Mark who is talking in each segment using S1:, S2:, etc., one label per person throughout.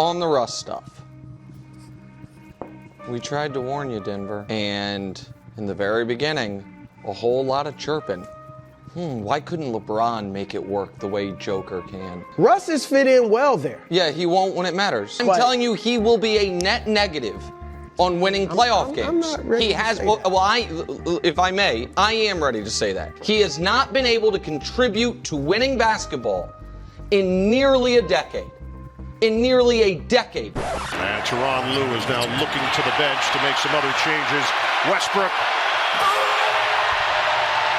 S1: on the Russ stuff. We tried to warn you, Denver. And in the very beginning, a whole lot of chirping. Why couldn't LeBron make it work the way Joker can?
S2: Russ has fit in well there.
S1: Yeah, he won't when it matters. I'm telling you, he will be a net negative on winning playoff games.
S2: I'm not ready
S1: he
S2: to
S1: has.
S2: say
S1: Well, if I may, I am ready to say that. He has not been able to contribute to winning basketball in nearly a decade. And
S3: Tyronn Lue is now looking to the bench to make some other changes. Westbrook.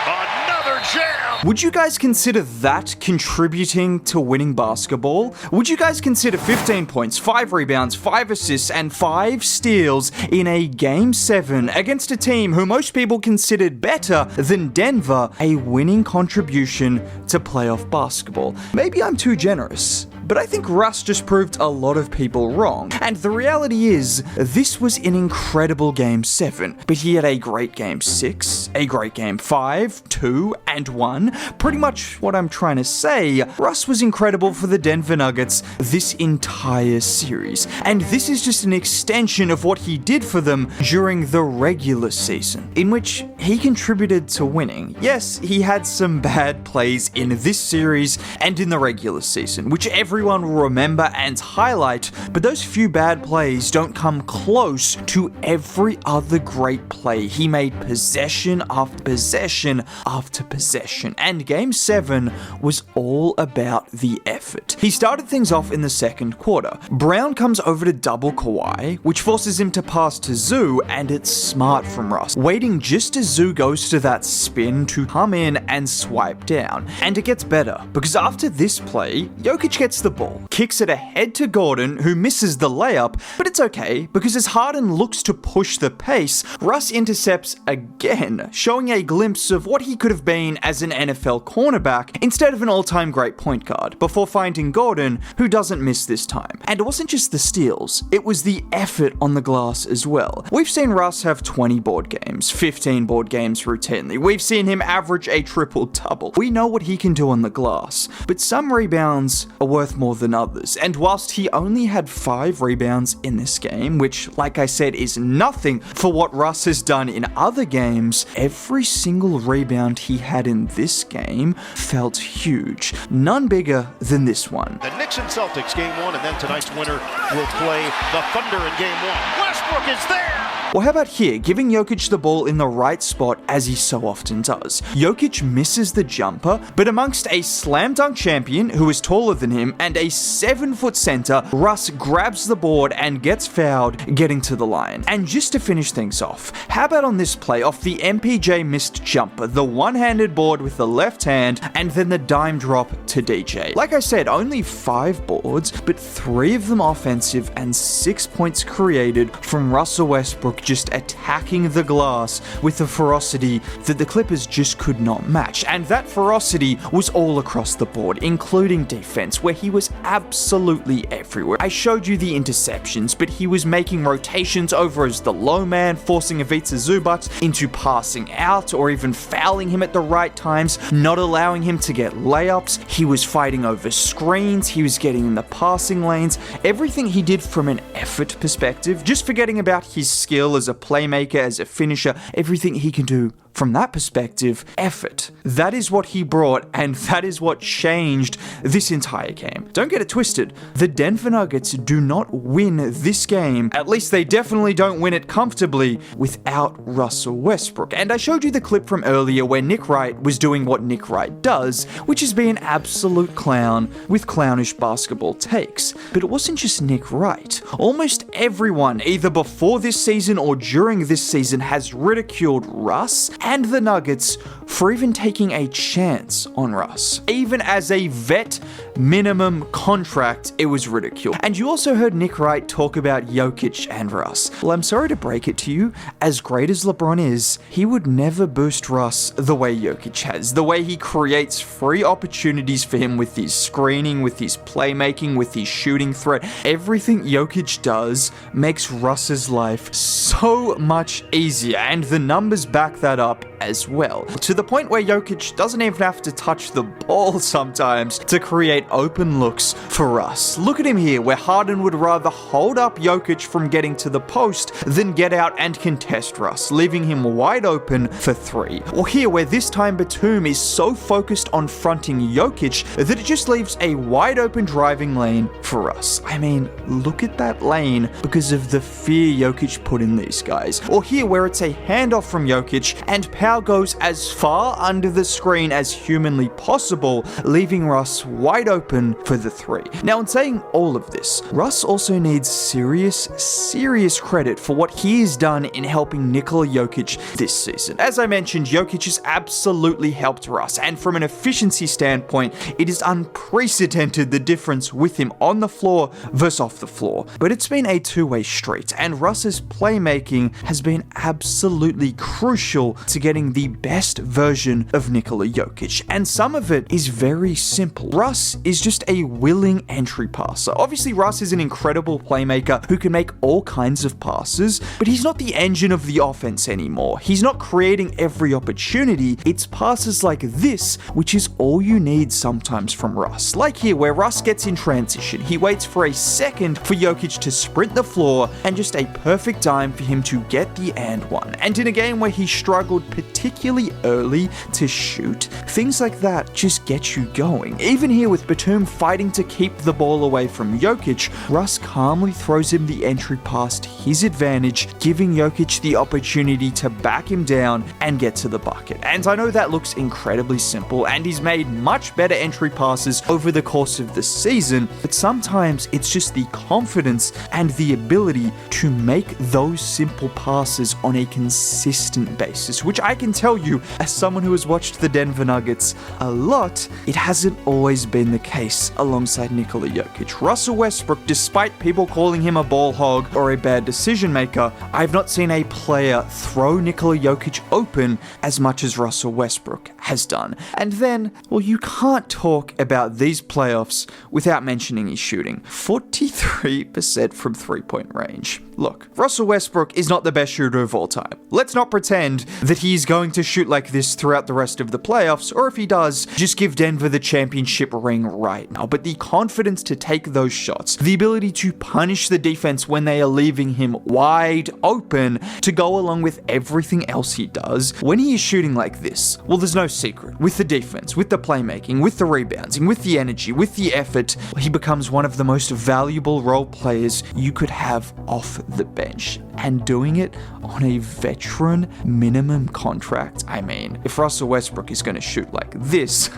S3: Another jam!
S4: Would you guys consider that contributing to winning basketball? Would you guys consider 15 points, 5 rebounds, 5 assists, and 5 steals in a Game 7 against a team who most people considered better than Denver a winning contribution to playoff basketball? Maybe I'm too generous, but I think Russ just proved a lot of people wrong. And the reality is, this was an incredible Game 7, but he had a great Game 6, a great Game 5, 2, and 1. Pretty much what I'm trying to say, Russ was incredible for the Denver Nuggets this entire series. And this is just an extension of what he did for them during the regular season, in which he contributed to winning. Yes, he had some bad plays in this series and in the regular season, which everyone will remember and highlight, but those few bad plays don't come close to every other great play. He made possession after possession after possession, and Game 7 was all about the effort. He started things off in the second quarter. Brown comes over to double Kawhi, which forces him to pass to Zoo, and it's smart from Russ, waiting just as Zoo goes to that spin to come in and swipe down. And it gets better, because after this play, Jokic gets the ball, kicks it ahead to Gordon, who misses the layup, but it's okay, because as Harden looks to push the pace, Russ intercepts again, showing a glimpse of what he could have been as an NFL cornerback instead of an all-time great point guard, before finding Gordon, who doesn't miss this time. And it wasn't just the steals, it was the effort on the glass as well. We've seen Russ have 20 board games, 15 board games routinely. We've seen him average a triple-double. We know what he can do on the glass, but some rebounds are worth more than others. And whilst he only had 5 rebounds in this game, which, like I said, is nothing for what Russ has done in other games, every single rebound he had in this game felt huge. None bigger than this one.
S3: The Knicks and Celtics Game 1, and then tonight's winner will play the Thunder in Game 1. Westbrook is there!
S4: Or how about here, giving Jokic the ball in the right spot as he so often does. Jokic misses the jumper, but amongst a slam dunk champion who is taller than him and a 7-foot center, Russ grabs the board and gets fouled, getting to the line. And just to finish things off, how about on this play off the MPJ missed jumper, the one-handed board with the left hand, and then the dime drop to DJ. Like I said, only 5 boards, but 3 of them offensive and 6 points created from Russell Westbrook just attacking the glass with a ferocity that the Clippers just could not match. And that ferocity was all across the board, including defense, where he was absolutely everywhere. I showed you the interceptions, but he was making rotations over as the low man, forcing Ivica Zubac into passing out or even fouling him at the right times, not allowing him to get layups. He was fighting over screens, he was getting in the passing lanes, everything he did from an effort perspective, just forgetting about his skill as a playmaker, as a finisher, everything he can do from that perspective, effort. That is what he brought, and that is what changed this entire game. Don't get it twisted. The Denver Nuggets do not win this game, at least they definitely don't win it comfortably, without Russell Westbrook. And I showed you the clip from earlier where Nick Wright was doing what Nick Wright does, which is be an absolute clown with clownish basketball takes. But it wasn't just Nick Wright. Almost everyone, either before this season or during this season, has ridiculed Russ and the Nuggets for even taking a chance on Russ. Even as a vet minimum contract, it was ridiculed. And you also heard Nick Wright talk about Jokic and Russ. Well, I'm sorry to break it to you, as great as LeBron is, he would never boost Russ the way Jokic has. The way he creates free opportunities for him with his screening, with his playmaking, with his shooting threat. Everything Jokic does makes Russ's life so much easier, and the numbers back that up as well. To the point where Jokic doesn't even have to touch the ball sometimes to create open looks for Russ. Look at him here, where Harden would rather hold up Jokic from getting to the post than get out and contest Russ, leaving him wide open for three. Or here, where this time Batum is so focused on fronting Jokic that it just leaves a wide open driving lane for Russ. I mean, look at that lane because of the fear Jokic put in these guys. Or here, where it's a handoff from Jokic and Pau goes as far under the screen as humanly possible, leaving Russ wide open for the three. Now, in saying all of this, Russ also needs serious credit for what he has done in helping Nikola Jokic this season. As I mentioned, Jokic has absolutely helped Russ, and from an efficiency standpoint, it is unprecedented the difference with him on the floor versus off the floor. But it's been a two-way street, and Russ's playmaking has been absolutely crucial to getting the best version of Nikola Jokic, and some of it is very simple. Russ is just a willing entry passer. Obviously, Russ is an incredible playmaker who can make all kinds of passes, but he's not the engine of the offense anymore. He's not creating every opportunity. It's passes like this, which is all you need sometimes from Russ. Like here, where Russ gets in transition, he waits for a second for Jokic to sprint the floor, and just a perfect time for him to get the and one. And in a game where he struggled particularly early to shoot, things like that just get you going. Even here with Batum fighting to keep the ball away from Jokic, Russ calmly throws him the entry pass to his advantage, giving Jokic the opportunity to back him down and get to the bucket. And I know that looks incredibly simple, and he's made much better entry passes over the course of the season, but sometimes it's just the confidence and the ability to make those simple passes on a consistent basis, which I can tell you, as someone who has watched the Denver Nuggets a lot, it hasn't always been the case alongside Nikola Jokic. Russell Westbrook, despite people calling him a ball hog or a bad decision maker, I've not seen a player throw Nikola Jokic open as much as Russell Westbrook has done. And then, well, you can't talk about these playoffs without mentioning his shooting. 43% from three-point range. Look, Russell Westbrook is not the best shooter of all time. Let's not pretend that he's going to shoot like this throughout the rest of the playoffs, or if he does, just give Denver the championship ring right now. But the confidence to take those shots, the ability to punish the defense when they are leaving him wide open to go along with everything else he does, when he is shooting like this, well, there's no secret. With the defense, with the playmaking, with the rebounding, with the energy, with the effort, he becomes one of the most valuable role players you could have off the bench, and doing it on a veteran minimum contract. I mean, if Russell Westbrook is going to shoot like this,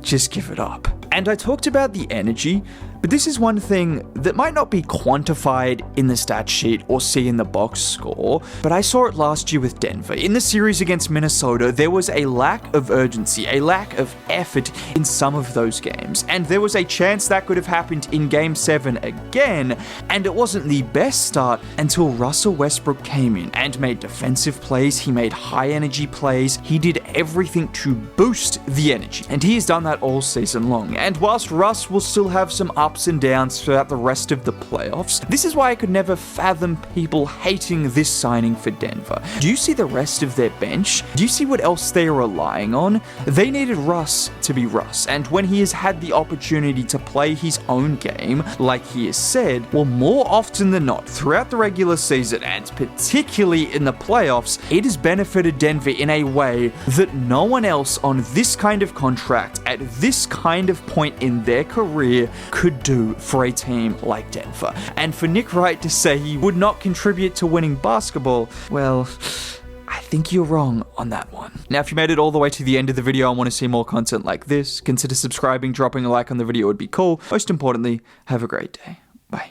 S4: just give it up. And I talked about the energy, but this is one thing that might not be quantified in the stat sheet or see in the box score, but I saw it last year with Denver. In the series against Minnesota, there was a lack of urgency, a lack of effort in some of those games, and there was a chance that could have happened in Game 7 again, and it wasn't the best start until Russell Westbrook came in and made defensive plays, he made high energy plays, he did everything to boost the energy, and he has done that all season long. And whilst Russ will still have some ups and downs throughout the rest of the playoffs, this is why I could never fathom people hating this signing for Denver. Do you see the rest of their bench? Do you see what else they are relying on? They needed Russ to be Russ, and when he has had the opportunity to play his own game, like he has said, well, more often than not, throughout the regular season, and particularly in the playoffs, it has benefited Denver in a way that no one else on this kind of contract, at this kind of point in their career, could do for a team like Denver. And for Nick Wright to say he would not contribute to winning basketball, well, I think you're wrong on that one. Now, if you made it all the way to the end of the video and want to see more content like this, consider subscribing, dropping a like on the video would be cool. Most importantly, have a great day. Bye.